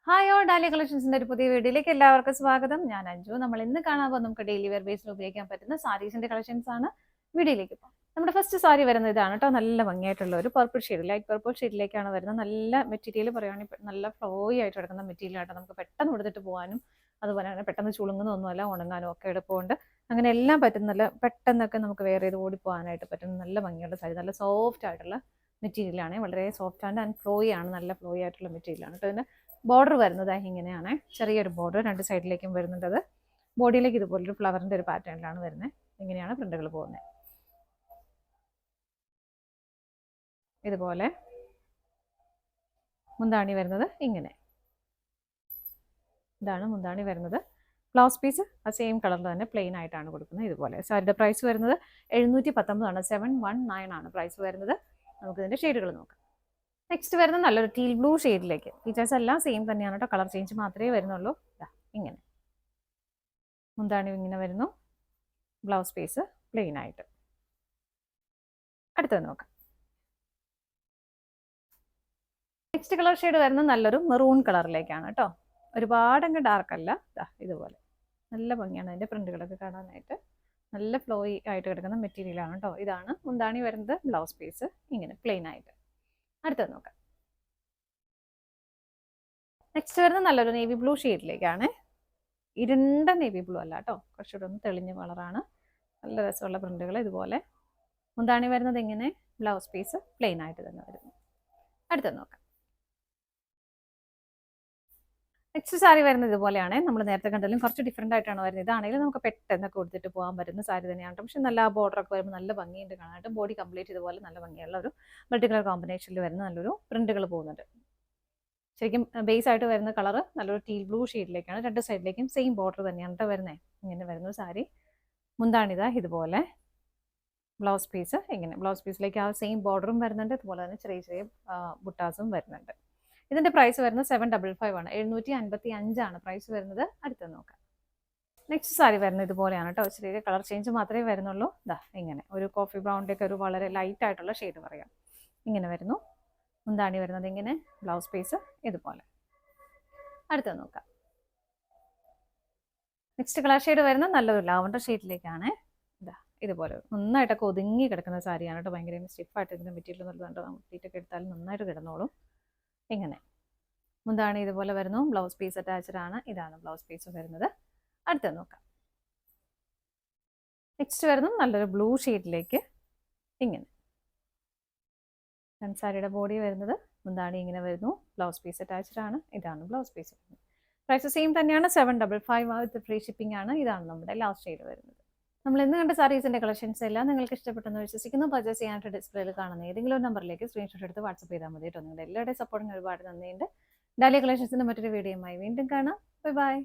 Hi all dahlia കളക്ഷൻസിന്റെ ഒരു പുതിയ വീഡിയോയിലേക്ക് എല്ലാവർക്കും സ്വാഗതം. ഞാൻ അഞ്ജു. നമ്മൾ ഇന്ന് കാണാൻ പോകുന്നത് നമുക്ക് ഡെയിലി വെയർ ബേസിൽ ഉപയോഗിക്കാൻ പറ്റുന്ന സാരീസിന്റെ കളക്ഷൻസ് ആണ്. വീഡിയോയിലേക്ക് പോകാം. നമ്മുടെ ഫസ്റ്റ് സാരി വരുന്നത് ഇതാണ് കേട്ടോ. നല്ല ഭംഗിയായിട്ടുള്ള ഒരു പർപ്പിൾ ഷെയ്ഡ്, ലൈറ്റ് പർപ്പിൾ ഷെയ്ഡിലേക്കാണ് വരുന്നത്. നല്ല മെറ്റീരിയൽ പറയുകയാണെങ്കിൽ നല്ല ഫ്ലോയി ആയിട്ട് കിടക്കുന്ന മെറ്റീരിയൽ ആയിട്ട് നമുക്ക് പെട്ടെന്ന് കൊടുത്തിട്ട് പോകാനും അതുപോലെ തന്നെ പെട്ടെന്ന് ചുളുങ്ങുന്നൊന്നുമല്ല, ഉണങ്ങാനും ഒക്കെ എളുപ്പമുണ്ട്. അങ്ങനെ എല്ലാം പറ്റുന്നില്ല, പെട്ടെന്നൊക്കെ നമുക്ക് വേറെ ചെയ്ത് ഓടിപ്പോകാനായിട്ട് പറ്റുന്ന നല്ല ഭംഗിയുള്ള സാരി. നല്ല സോഫ്റ്റ് ആയിട്ടുള്ള മെറ്റീരിയലാണ്, വളരെ സോഫ്റ്റ് ആൻഡ് ഫ്ലോയി ആണ്, നല്ല ഫ്ലോയി ആയിട്ടുള്ള മെറ്റീരിയലാണ് കേട്ടോ. ഇതിന് ബോർഡർ വരുന്നത് ഇങ്ങനെയാണ്, ചെറിയൊരു ബോർഡർ രണ്ട് സൈഡിലേക്കും വരുന്നുണ്ട്. അത് ബോഡിയിലേക്ക് ഇതുപോലൊരു ഫ്ലവറിന്റെ ഒരു പാറ്റേണിലാണ് വരുന്നത്. ഇങ്ങനെയാണ് പ്രിന്റുകൾ പോകുന്നത്. ഇതുപോലെ മുന്താണി വരുന്നത് ഇങ്ങനെ, ഇതാണ് മുന്താണി വരുന്നത്. ബ്ലൗസ് പീസ് ആ സെയിം കളറിൽ തന്നെ പ്ലെയിൻ ആയിട്ടാണ് കൊടുക്കുന്നത്. ഇതുപോലെ സാരിയുടെ പ്രൈസ് വരുന്നത് 719 719 ആണ് പ്രൈസ് വരുന്നത്. നമുക്ക് ഇതിന്റെ ഷെയ്ഡുകൾ നോക്കാം. നെക്സ്റ്റ് വരുന്ന നല്ലൊരു ടീൽ ബ്ലൂ ഷെയ്ഡിലേക്ക്. ഫീച്ചേഴ്സ് എല്ലാം സെയിം തന്നെയാണ് കേട്ടോ, കളർ ചേഞ്ച് മാത്രമേ വരുന്നുള്ളൂ. ഇങ്ങനെ മുന്താണി ഇങ്ങനെ വരുന്നു, ബ്ലൗസ് പീസ് പ്ലെയിൻ ആയിട്ട്. അടുത്തത് നോക്കാം. നെക്സ്റ്റ് കളർ ഷെയ്ഡ് വരുന്നത് നല്ലൊരു മെറൂൺ കളറിലേക്കാണ് കേട്ടോ. ഒരുപാടങ്ങ് ഡാർക്ക് അല്ല. ഇതുപോലെ നല്ല ഭംഗിയാണ് അതിന്റെ പ്രിന്റുകളൊക്കെ കാണാനായിട്ട്. നല്ല ഫ്ലോയി ആയിട്ട് കിടക്കുന്ന മെറ്റീരിയലാണ് കേട്ടോ. ഇതാണ് മുന്താണി വരുന്നത്, ബ്ലൗസ് പീസ് ഇങ്ങനെ പ്ലെയിൻ ആയിട്ട്. അടുത്തത് നോക്കാം. നെക്സ്റ്റ് വരുന്നത് നല്ലൊരു നേവി ബ്ലൂ ഷെയ്ഡിലേക്കാണ്. ഇരുണ്ട നേവി ബ്ലൂ അല്ല കേട്ടോ, കുറച്ചുകൂടെ ഒന്ന് തെളിഞ്ഞ കളറാണ്. നല്ല രസമുള്ള പ്രിന്റുകൾ. ഇതുപോലെ മുന്താണി വരുന്നത് ഇങ്ങനെ, ബ്ലൗസ് പീസ് പ്ലെയിൻ ആയിട്ട് തന്നെ വരുന്നു. അടുത്തത് നോക്കാം. നെക്സ്റ്റ് സാരി വരുന്നത് ഇതുപോലെയാണ്. നമ്മൾ നേരത്തെ കണ്ടാലും കുറച്ച് ഡിഫറെൻ്റ് ആയിട്ടാണ് വരുന്നത്. ഇതാണെങ്കിലും നമുക്ക് പെട്ടെന്ന് കൊടുത്തിട്ട് പോകാൻ പറ്റുന്ന സാരി തന്നെയാണ്. പക്ഷെ നല്ല ബോർഡറൊക്കെ വരുമ്പോൾ നല്ല ഭംഗിയുണ്ട് കാണാനായിട്ട്. ബോഡി കംപ്ലീറ്റ് ഇതുപോലെ നല്ല ഭംഗിയുള്ള ഒരു മൾട്ടി കളർ കോമ്പിനേഷനിൽ വരുന്ന നല്ലൊരു പ്രിന്റുകൾ പോകുന്നുണ്ട്. ശരിക്കും ബേസ് ആയിട്ട് വരുന്ന കളർ നല്ലൊരു ടീൽ ബ്ലൂ ഷെയ്ഡിലേക്കാണ്. രണ്ട് സൈഡിലേക്കും സെയിം ബോർഡർ തന്നെയാണ് കേട്ടോ വരുന്നത്. ഇങ്ങനെ വരുന്ന സാരി. മുന്താണിതാ ഇതുപോലെ, ബ്ലൗസ് പീസ് ഇങ്ങനെ, ബ്ലൗസ് പീസിലേക്ക് ആ സെയിം ബോർഡറും വരുന്നുണ്ട്. അതുപോലെ തന്നെ ചെറിയ ചെറിയ ബുട്ടാസും വരുന്നുണ്ട്. ഇതിന്റെ പ്രൈസ് വരുന്നത് 755 ആണ്. 755 ആണ് പ്രൈസ് വരുന്നത്. അടുത്ത് നോക്കാം. നെക്സ്റ്റ് സാരി വരുന്നത് ഇതുപോലെയാണ് കേട്ടോ. ചെറിയ കളർ ചേഞ്ച് മാത്രമേ വരുന്നുള്ളൂ. ഇങ്ങനെ ഒരു കോഫി ബ്രൗണിൻ്റെ ഒക്കെ ഒരു വളരെ ലൈറ്റ് ആയിട്ടുള്ള ഷെയ്ഡ് പറയാം. ഇങ്ങനെ വരുന്നു. മുന്താണി വരുന്നത് ഇങ്ങനെ, ബ്ലൗസ് പീസ് ഇതുപോലെ. അടുത്ത് നോക്കാം. നെക്സ്റ്റ് കളർ ഷെയ്ഡ് വരുന്നത് നല്ലൊരു ലാവണ്ടർ ഷെയ്ഡിലേക്കാണ്. ഇതുപോലെ നന്നായിട്ടൊക്കെ ഒതുങ്ങി കിടക്കുന്ന സാരിയാണ് കേട്ടോ. ഭയങ്കര സ്റ്റിഫായിട്ട് ഇതിൻ്റെ മെറ്റീരിയൽ നല്ലതുണ്ട്. തീറ്റൊക്കെ എടുത്താലും നന്നായിട്ട് കിടന്നോളും. ഇങ്ങനെ മുന്താണി ഇതുപോലെ വരുന്നു, ബ്ലൗസ് പീസ് അറ്റാച്ച്ഡ് ആണ്. ഇതാണ് ബ്ലൗസ് പീസ് വരുന്നത്. അടുത്തത് നോക്കാം. നെക്സ്റ്റ് വരുന്നു നല്ലൊരു ബ്ലൂ ഷെയ്ഡിലേക്ക് ഇങ്ങനെ. സാരിയുടെ ബോഡി വരുന്നത് മുന്താണി ഇങ്ങനെ വരുന്നു, ബ്ലൗസ് പീസ് അറ്റാച്ച്ഡ് ആണ്. ഇതാണ് ബ്ലൗസ് പീസ് വരുന്നത്. പ്രൈസ് സെയിം തന്നെയാണ്, 755 വിത്ത് ഫ്രീ ഷിപ്പിംഗ് ആണ്. ഇതാണ് നമ്മുടെ ലാസ്റ്റ് ഷെയ്ഡ് വരുന്നത്. നമ്മൾ ഇന്ന് കണ്ട സാരീസിന്റെ കളക്ഷൻസ് എല്ലാം നിങ്ങൾക്ക് ഇഷ്ടപ്പെട്ടെന്ന് വിശ്വസിക്കുന്നു. പർച്ചേസ് ചെയ്യാനായിട്ട് ഡിസ്പ്ലേയിൽ കാണുന്ന ഏതെങ്കിലും ഒരു നമ്പറിലേക്ക് സ്ക്രീൻഷോട്ട് എടുത്ത് വാട്സപ്പ് ചെയ്താൽ മതി കേട്ടോ. നിങ്ങളുടെ എല്ലാവരുടെയും സപ്പോർട്ടിന് ഒരുപാട് നന്ദിയുണ്ട്. ഡാലിയ കളക്ഷൻസിന്റെ മറ്റൊരു വീഡിയോയുമായി വീണ്ടും കാണാം. Bye bye.